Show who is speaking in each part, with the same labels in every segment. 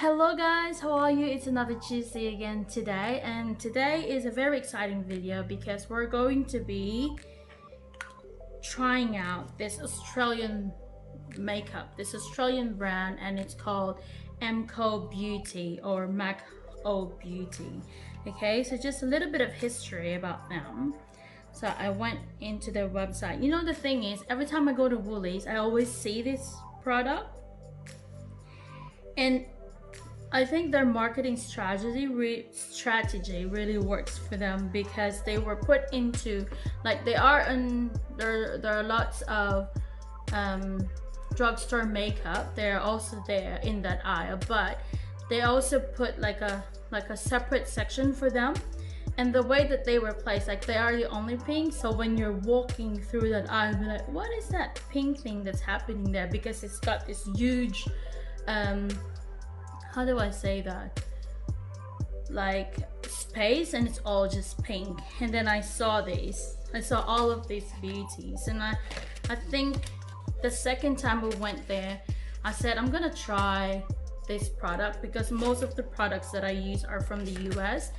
Speaker 1: Hello guys, how are you? It's another Tuesday again today, and today is a very exciting video because we're going to be trying out this Australian makeup, this Australian brand, and it's called MCO Beauty or Mac O Beauty. Okay, so just a little bit of history about them. So I went into their website. You know, the thing is, every time I go to Woolies, I always see this product, and I think their marketing strategy really works for them because they were put into, like, they are in there are lots of drugstore makeup. They're also there in that aisle, but they also put like a separate section for them. And the way that they were placed, like, they are the only pink, so when you're walking through that aisle, you're like, what is that pink thing that's happening there? Because it's got this huge how do I say that, like, space, and it's all just pink. And then I saw all of these beauties, and I think the second time we went there, I said I'm gonna try this product because most of the products that I use are from the US,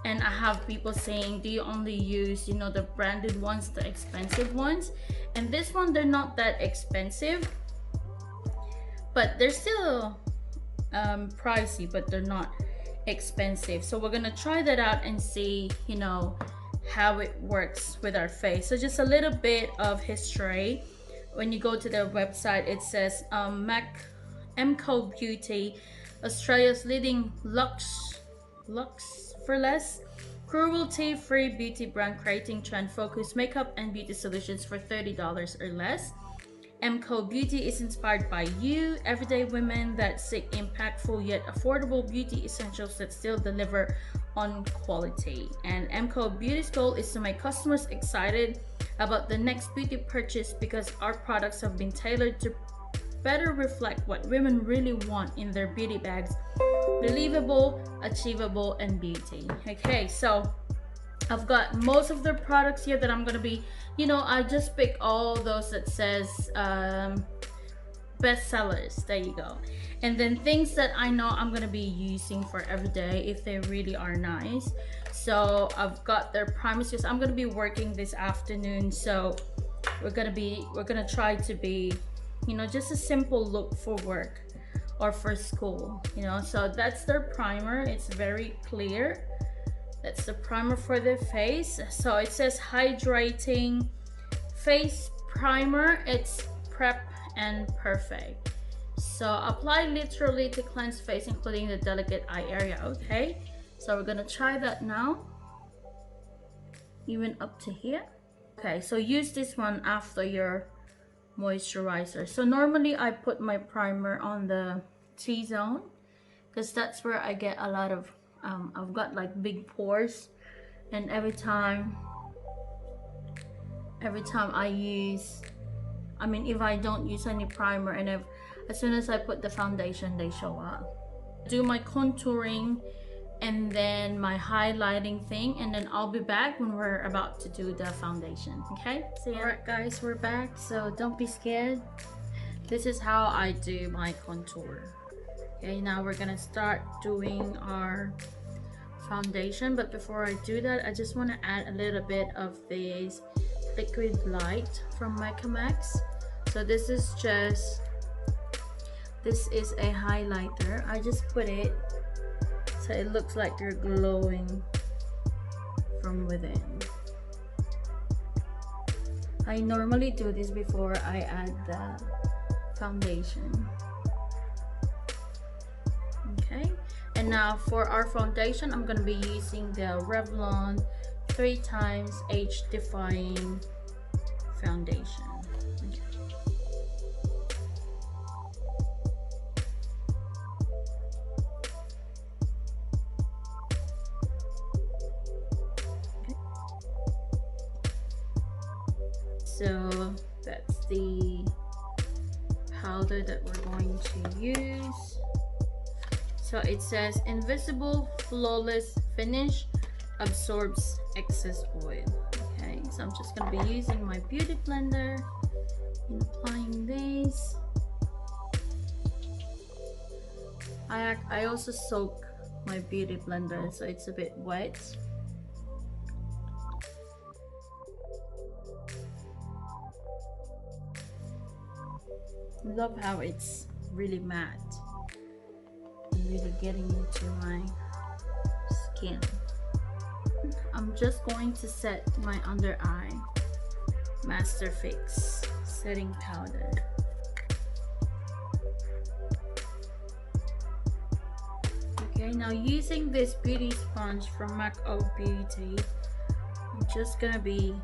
Speaker 1: and I have people saying, do you only use, you know, the branded ones, the expensive ones? And this one, they're not that expensive, but they're still pricey, but they're not expensive. So we're gonna try that out and see, you know, how it works with our face. So just a little bit of history. When you go to their website, it says MCO Beauty, Australia's leading lux for less, cruelty-free beauty brand, creating trend-focused makeup and beauty solutions for $30 or less. MCO Beauty is inspired by you, everyday women that seek impactful yet affordable beauty essentials that still deliver on quality. And MCO Beauty's goal is to make customers excited about the next beauty purchase because our products have been tailored to better reflect what women really want in their beauty bags: believable, achievable, and beauty. Okay, so I've got most of their products here that I'm gonna be, you know, I just pick all those that says best sellers. There you go. And then things that I know I'm gonna be using for every day if they really are nice. So I've got their primers. I'm gonna be working this afternoon, so we're gonna try to be, you know, just a simple look for work or for school, you know. So that's their primer. It's very clear. That's the primer for the face. So it says hydrating face primer. It's prep and perfect. So apply literally to cleanse face, including the delicate eye area. Okay, so we're gonna try that now, even up to here. Okay, so use this one after your moisturizer. So normally I put my primer on the T-zone because that's where I get a lot of I've got like big pores, and every time I use, I mean, if I don't use any primer, and as soon as I put the foundation, they show up. Do my contouring and then my highlighting thing, and then I'll be back when we're about to do the foundation. Okay, so yeah. Alright guys, we're back, so don't be scared. This is how I do my contour. Okay, now we're gonna start doing our foundation, but before I do that, I just want to add a little bit of this liquid light from Micamax. So this is a highlighter. I just put it so it looks like you're glowing from within. I normally do this before I add the foundation. Okay, and now for our foundation, I'm going to be using the Revlon 3x Age Defying foundation. Okay. So that's the powder that we're going to use. So it says invisible flawless finish, absorbs excess oil. Okay, so I'm just gonna be using my beauty blender and applying these. I also soak my beauty blender so it's a bit wet. Love how it's really matte and really getting into my skin. I'm just going to set my under eye Master Fix setting powder. Okay, now using this beauty sponge from MAC O Beauty, I'm just gonna be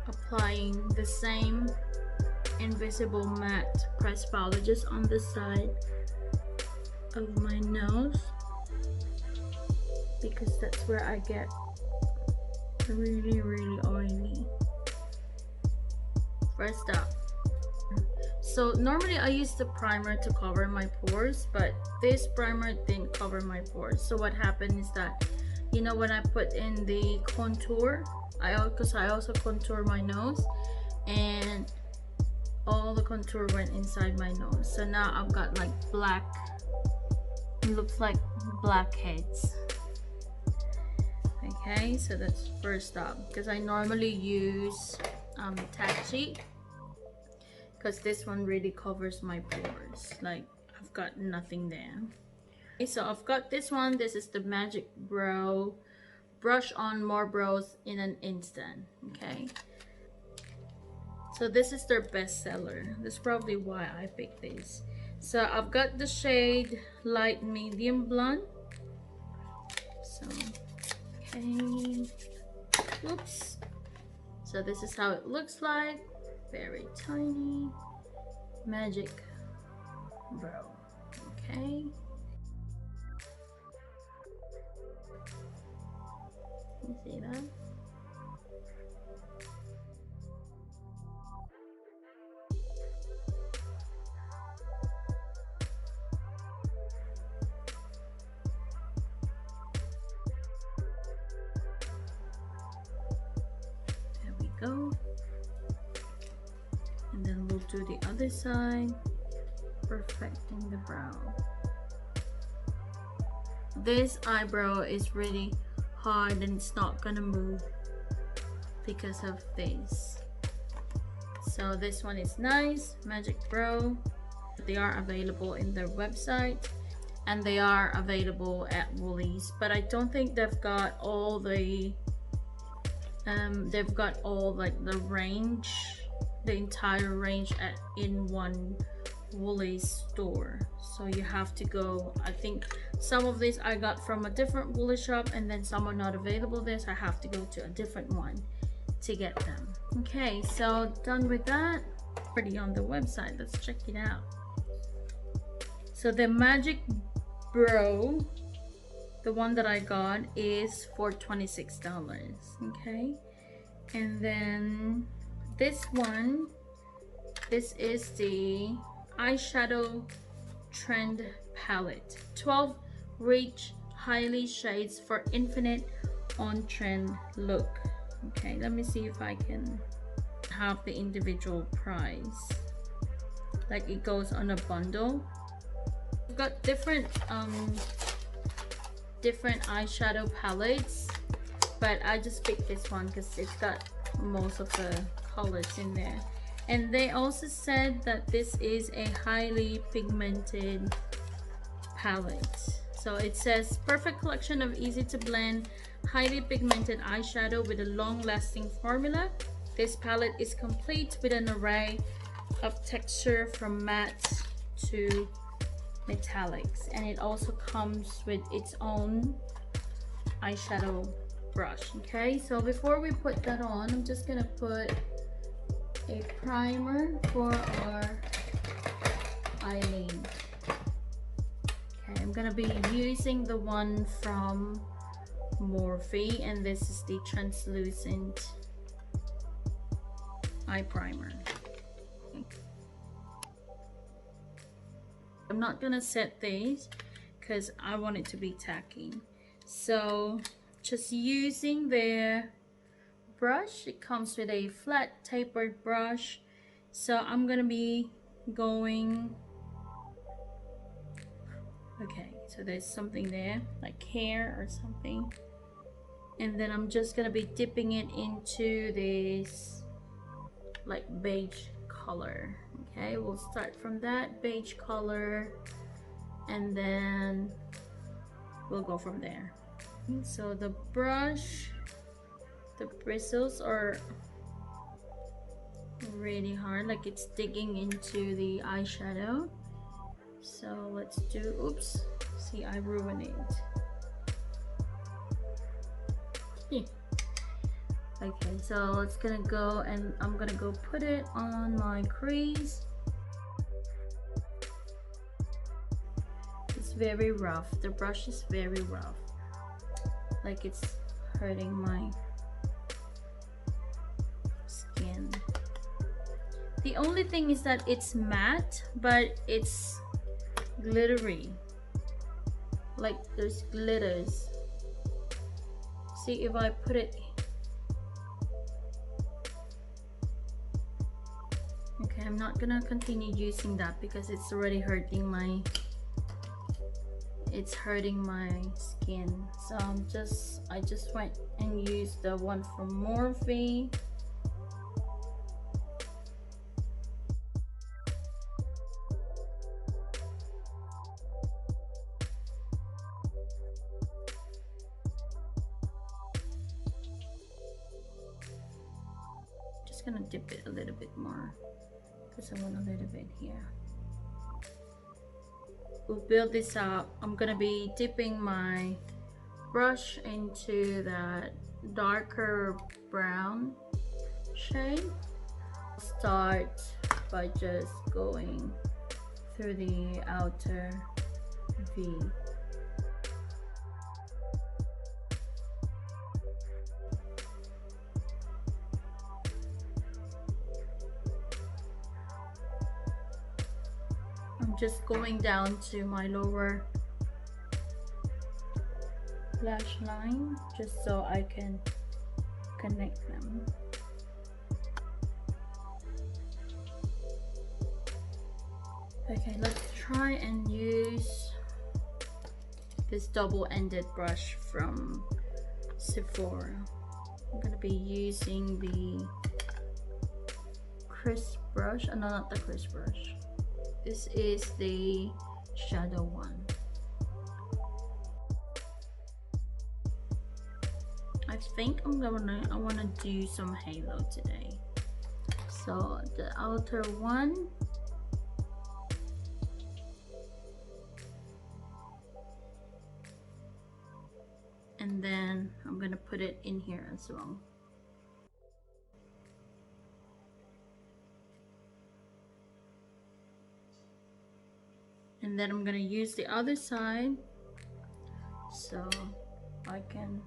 Speaker 1: applying the same invisible matte pressed powder just on the side of my nose, because that's where I get really oily. First up, so normally I use the primer to cover my pores, but this primer didn't cover my pores. So what happened is that, you know, when I put in the contour, because I also contour my nose, and all the contour went inside my nose. So now I've got like black, it looks like blackheads. Okay, so that's first up, because I normally use Tachi, because this one really covers my pores, like I've got nothing there. Okay, so I've got this one. This is the Magic Brow Brush On More Brows in an Instant. Okay, so this is their bestseller. That's probably why I picked this. So I've got the shade Light Medium Blonde. So okay, oops. So this is how it looks like. Very tiny Magic Brow. Okay, you see that? There we go. And then we'll do the other side, perfecting the brow. This eyebrow is really hard and it's not gonna move because of this. So this one is nice, Magic Brow. They are available in their website and they are available at Woolies, but I don't think they've got all the like the range, the entire range in one Woolies store. So you have to go, I think some of these I got from a different Woolies shop, and then some are not available there, so I have to go to a different one to get them. Okay, so done with that. Already on the website, let's check it out. So the Magic Brow, the one that I got, is for $26. Okay, and then this one, this is the eyeshadow trend palette, 12 rich highly shades for infinite on trend look. Okay, let me see if I can have the individual price, like it goes on a bundle. I've got different eyeshadow palettes, but I just picked this one because it's got most of the colors in there. And they also said that this is a highly pigmented palette. So it says perfect collection of easy to blend highly pigmented eyeshadow with a long lasting formula. This palette is complete with an array of texture from matte to metallics, and it also comes with its own eyeshadow brush. Okay, so before we put that on, I'm just gonna put a primer for our eyelid. Okay, I'm gonna be using the one from Morphe, and this is the translucent eye primer. Okay. I'm not gonna set these because I want it to be tacky. So just using their brush, it comes with a flat tapered brush. So I'm gonna be going Okay, so there's something there, like hair or something. And then I'm just gonna be dipping it into this like beige color. Okay, we'll start from that beige color and then we'll go from there. So the brush, the bristles are really hard, like it's digging into the eyeshadow. So let's do, oops, see, I ruined it. Okay, so it's gonna go, and I'm gonna go put it on my crease. It's very rough. The brush is very rough, like it's hurting my skin. The only thing is that it's matte, but it's glittery, like there's glitters. See, if I put it, okay, I'm not gonna continue using that because it's already hurting my, it's hurting my skin. So I just went and used the one from Morphe. Just gonna dip it a little bit more because I want a little bit here. We'll build this up. I'm gonna be dipping my brush into that darker brown shade. Start by just going through the outer V. I'm just going down to my lower lash line just so I can connect them. Okay, let's try and use this double-ended brush from Sephora. I'm gonna be using the crisp brush. No, not the crisp brush. This is the shadow one. I think I wanna do some halo today. So the outer one, and then I'm gonna put it in here as well. And then I'm gonna use the other side so I can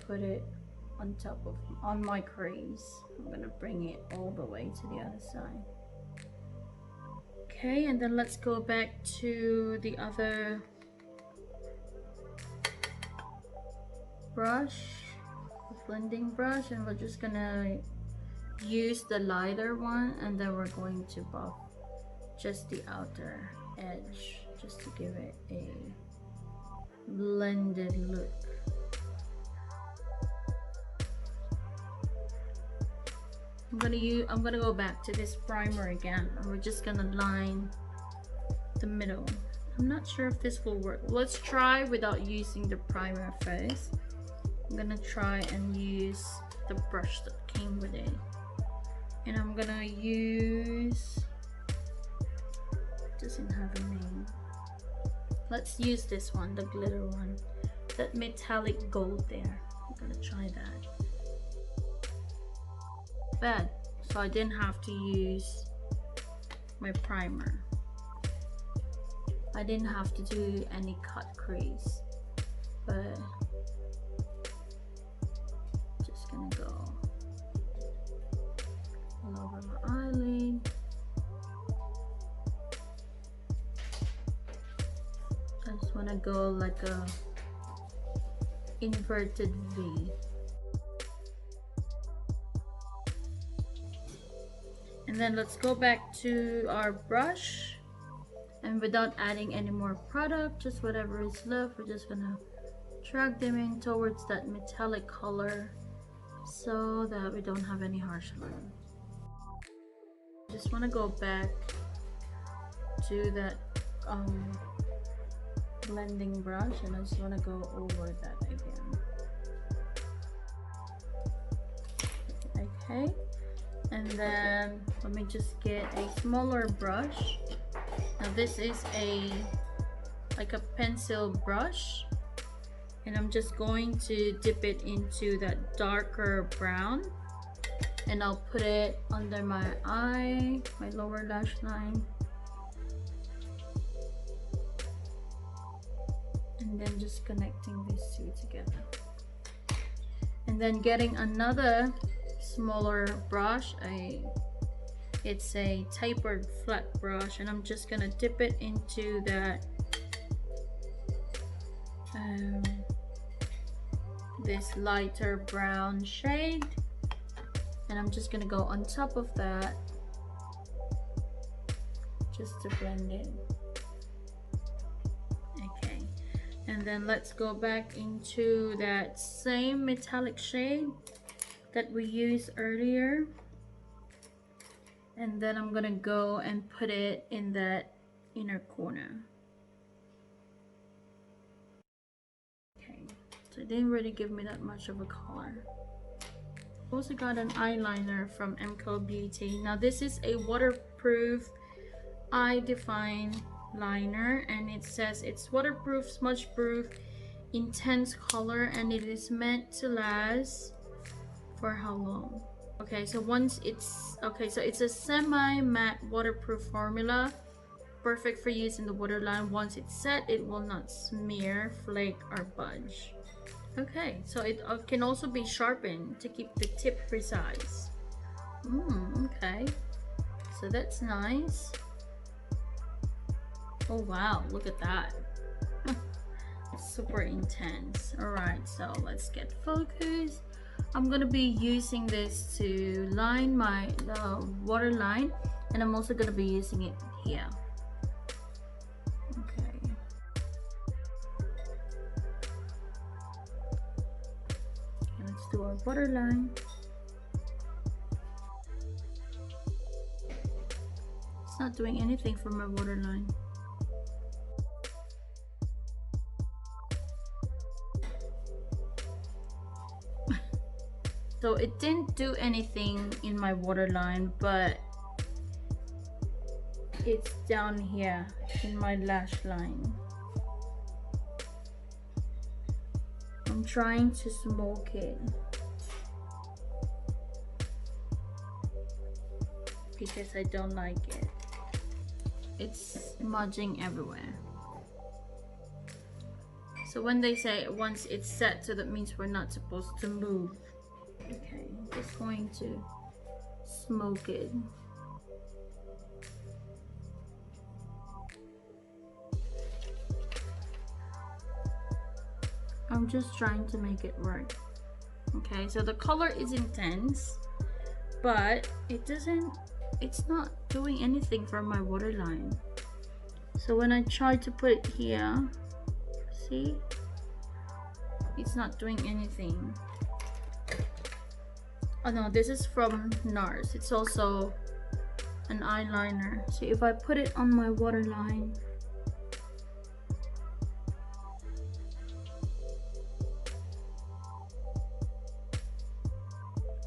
Speaker 1: put it on top of, on my crease. I'm gonna bring it all the way to the other side. Okay, and then let's go back to the other brush, the blending brush, and we're just gonna use the lighter one, and then we're going to buff just the outer edge just to give it a blended look. I'm gonna go back to this primer again, and we're just gonna line the middle. I'm not sure if this will work. Let's try without using the primer first. I'm gonna try and use the brush that came with it, and I'm gonna use, doesn't have a name. Let's use this one, the glitter one, that metallic gold there. I'm gonna try that. Bad, so I didn't have to use my primer. I didn't have to do any cut crease, but just gonna go all over my eyelid. I just want to go like a inverted V. And then let's go back to our brush, And without adding any more product, just whatever is left, we're just gonna drag them in towards that metallic color so that we don't have any harsh line. Just want to go back to that blending brush, and I just want to go over that again. Okay, and then let me just get a smaller brush. Now this is like a pencil brush, and I'm just going to dip it into that darker brown, and I'll put it under my eye, my lower lash line, and then just connecting these two together. And then getting another smaller brush, it's a tapered flat brush, and I'm just gonna dip it into that this lighter brown shade, and I'm just gonna go on top of that just to blend it. Okay, and then let's go back into that same metallic shade that we used earlier, and then I'm gonna go and put it in that inner corner. Okay, so it didn't really give me that much of a color. Also got an eyeliner from MCO Beauty. Now this is a waterproof eye define liner, and it says it's waterproof, smudge proof, intense color, and it is meant to last for how long? Okay, so it's a semi-matte waterproof formula, perfect for use in the waterline. Once it's set, it will not smear, flake, or budge. Okay, so it can also be sharpened to keep the tip precise. Okay, so that's nice. Oh wow, look at that. Super intense. All right, so let's get focused. I'm gonna be using this to line the waterline, and I'm also gonna be using it here. Okay. Let's do our waterline. It's not doing anything for my waterline. So it didn't do anything in my waterline, but it's down here in my lash line. I'm trying to smoke it because I don't like it. It's smudging everywhere. So when they say once it's set, so that means we're not supposed to move. Okay, I'm just going to smoke it. I'm just trying to make it work. Okay, so the color is intense, but it's not doing anything for my waterline. So when I try to put it here, see, it's not doing anything. Oh no, this is from NARS. It's also an eyeliner. So if I put it on my waterline,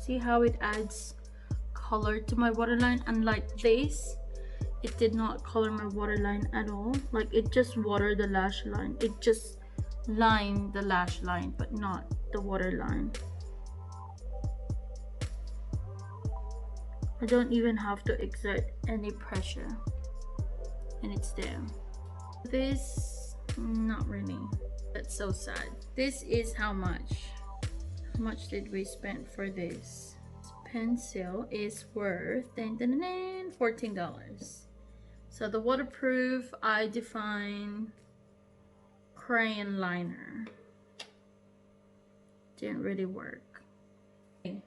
Speaker 1: see how it adds color to my waterline? Unlike this, it did not color my waterline at all. Like, it just watered the lash line. It just lined the lash line, but not the waterline. I don't even have to exert any pressure, and it's there. This, not really. That's so sad. This is how much. How much did we spend for this? This pencil is worth $14. So the waterproof eye define crayon liner didn't really work. Okay.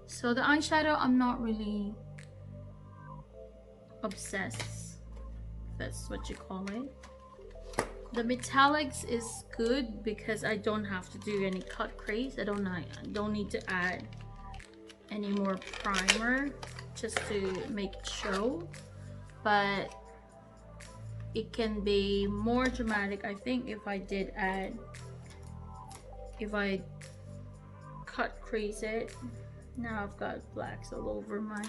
Speaker 1: So the eyeshadow, I'm not really obsessed that's what you call it. The metallics is good because I don't have to do any cut crease. I don't need to add any more primer just to make it show, but it can be more dramatic, I think, if I cut crease it. Now I've got blacks all over my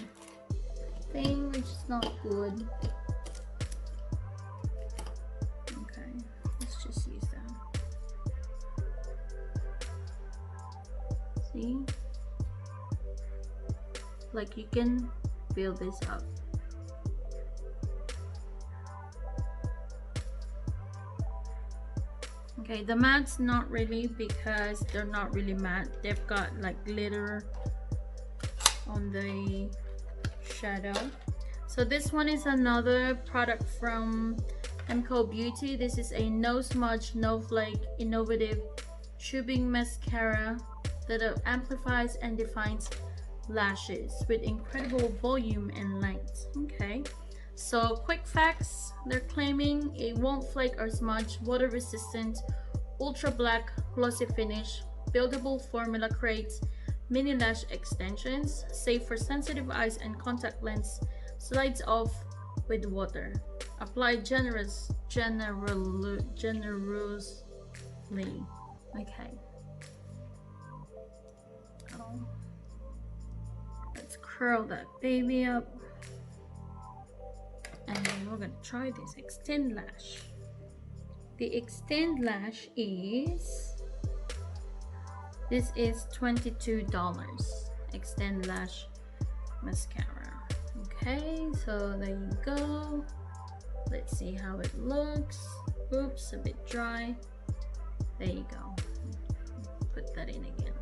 Speaker 1: thing, which is not good. Okay, let's just use that. See, like you can build this up. Okay, the matte's not really, because they're not really matte. They've got like glitter on the shadow. So this one is another product from MCO Beauty. This is a no smudge, no flake, innovative tubing mascara that amplifies and defines lashes with incredible volume and length. Okay, so quick facts: they're claiming it won't flake or smudge, water resistant, ultra black glossy finish, buildable formula, creates mini lash extensions, safe for sensitive eyes and contact lens, slides off with water, apply generously. Okay, let's curl that baby up, and then we're gonna try this extend lash. The extend lash is $22. Extend lash mascara. Okay, so there you go. Let's see how it looks. Oops, a bit dry. There you go. Put that in again.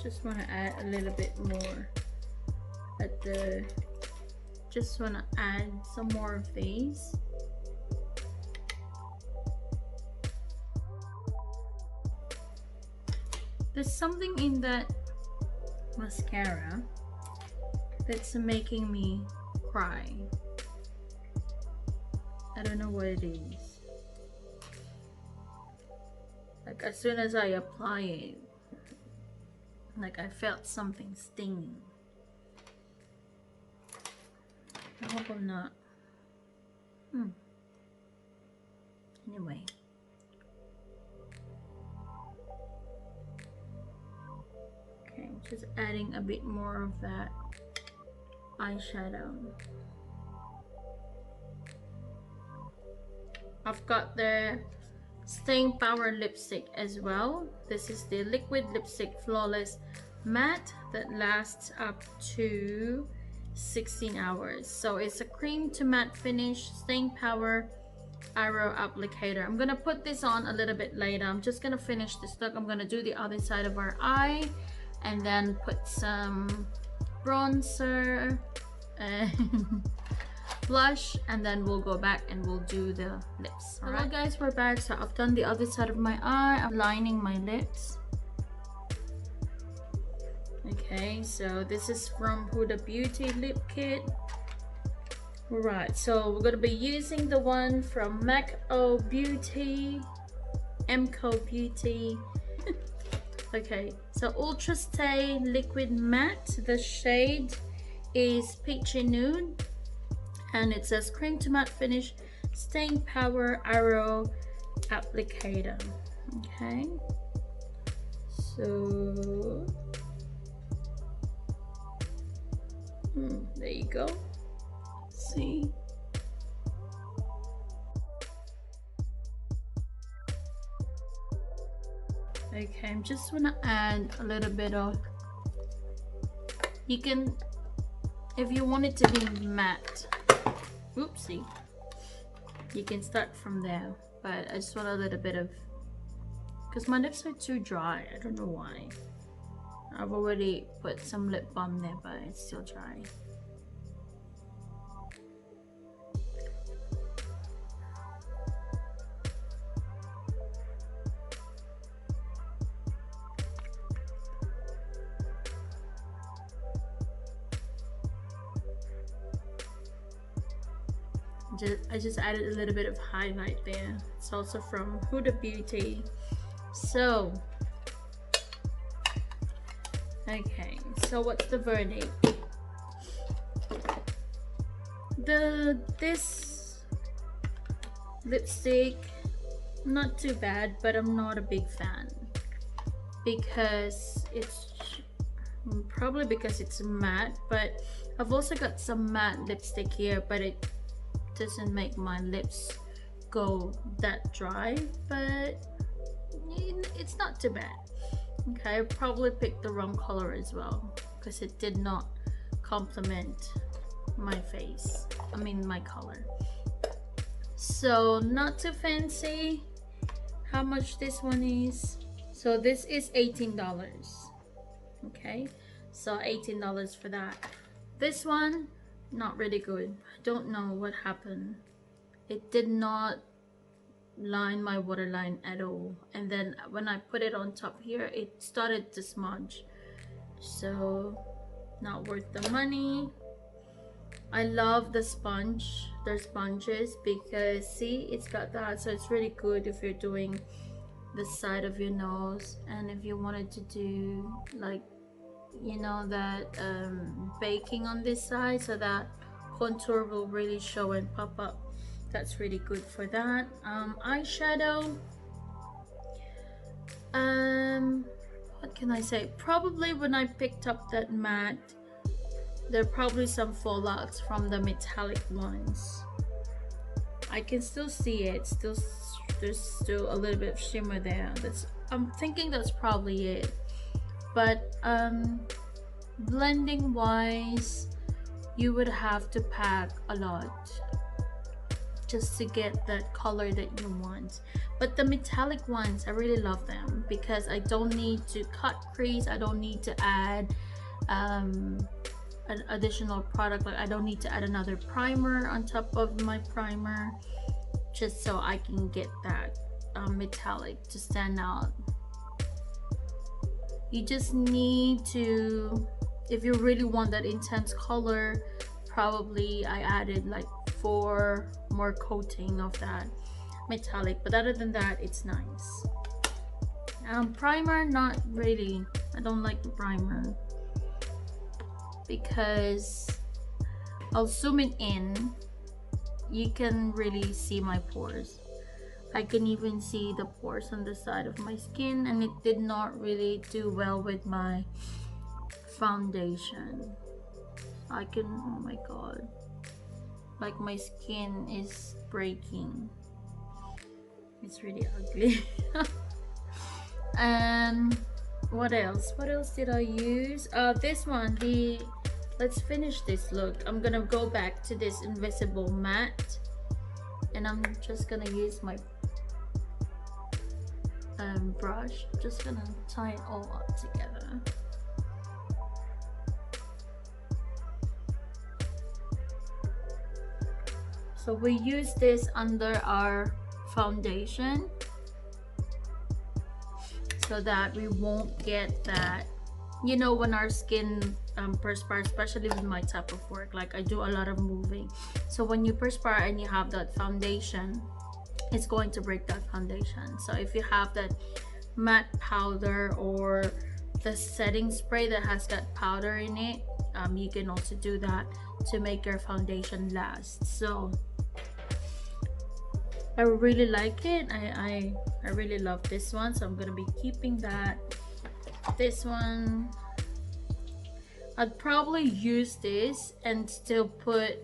Speaker 1: Just want to add a little bit more at the, just want to add some more of these. There's something in that mascara that's making me cry. I don't know what it is. Like as soon as I apply it, like I felt something stinging. I hope I'm not. Anyway. Okay, just adding a bit more of that eyeshadow. I've got the Staying Power lipstick as well. This is the liquid lipstick flawless matte that lasts up to 16 hours. So it's a cream to matte finish, Staying Power Arrow applicator. I'm gonna put this on a little bit later. I'm just gonna finish this look. I'm gonna do the other side of our eye and then put some bronzer and blush, and then we'll go back and we'll do the lips. Alright guys, we're back. So I've done the other side of my eye. I'm lining my lips. Okay, so this is from Huda Beauty lip kit. Right, so we're gonna be using the one from MCO Beauty. Okay, so Ultra Stay Liquid Matte. The shade is Peachy Nude, and it says cream to matte finish, Staying Power Arrow applicator. Okay, so there you go. See, okay, I'm just gonna add a little bit of, you can, if you want it to be matte, oopsie, you can start from there, but I just want a little bit of because my lips are too dry. I don't know why. I've already put some lip balm there, but it's still dry. I just added a little bit of highlight there. It's also from Huda Beauty. So, okay, so what's the verdict? This lipstick, not too bad, but I'm not a big fan because it's probably because it's matte. But I've also got some matte lipstick here, but it doesn't make my lips go that dry, but it's not too bad. Okay, I probably picked the wrong color as well because it did not complement my face, I mean my color. So not too fancy. How much this one is? So this is $18. Okay, so $18 for that. This one, not really good. I don't know what happened. It did not line my waterline at all, and then when I put it on top here, it started to smudge. So not worth the money. I love the sponge, their sponges, because see, it's got that, so it's really good if you're doing the side of your nose, and if you wanted to do like, you know, that baking on this side, so that contour will really show and pop up. That's really good for that. Eyeshadow, what can I say? Probably when I picked up that matte, there are probably some fallouts from the metallic ones. I can still see it. There's still a little bit of shimmer there. I'm thinking that's probably it. But blending wise, you would have to pack a lot just to get that color that you want. But the metallic ones, I really love them because I don't need to cut crease. I don't need to add an additional product. Like I don't need to add another primer on top of my primer, just so I can get that metallic to stand out. You just need to, if you really want that intense color, probably I added like 4 more coating of that metallic, but other than that, it's nice. Primer, not really. I don't like the primer because I'll zoom it in. You can really see my pores. I can even see the pores on the side of my skin, and it did not really do well with my foundation. I can, oh my god, like my skin is breaking. It's really ugly. And what else did I use? This one, let's finish this look. I'm gonna go back to this invisible matte, and I'm just gonna use my brush. Just gonna tie it all up together. So we use this under our foundation so that we won't get that, you know, when our skin perspires, especially with my type of work, like I do a lot of moving. So when you perspire and you have that foundation, it's going to break that foundation. So if you have that matte powder or the setting spray that has got powder in it, you can also do that to make your foundation last. So I really like it. I really love this one, so I'm gonna be keeping that. This one, I'd probably use this and still put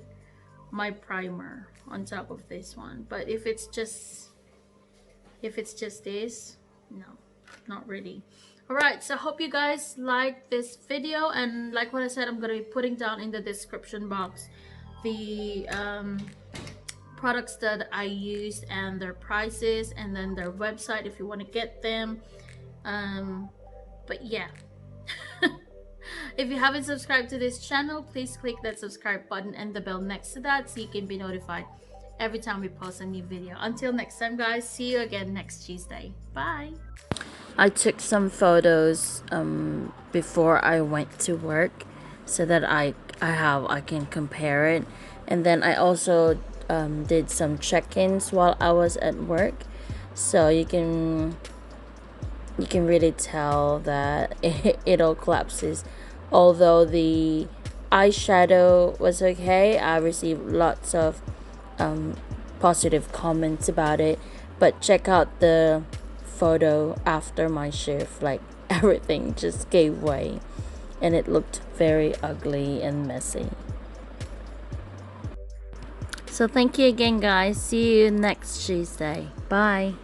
Speaker 1: my primer on top of this one, but if it's just this, no, not really. All right, so I hope you guys like this video, and like what I said, I'm gonna be putting down in the description box the products that I used and their prices, and then their website if you want to get them. But yeah. If you haven't subscribed to this channel, please click that subscribe button and the bell next to that so you can be notified every time we post a new video. Until next time, guys, see you again next Tuesday. Bye. I took some photos before I went to work so that I can compare it, and then I also did some check-ins while I was at work, so you can really tell that it all collapses. Although the eyeshadow was okay, I received lots of positive comments about it, but check out the photo after my shift. Like, everything just gave way and it looked very ugly and messy. So thank you again, guys. See you next Tuesday. Bye.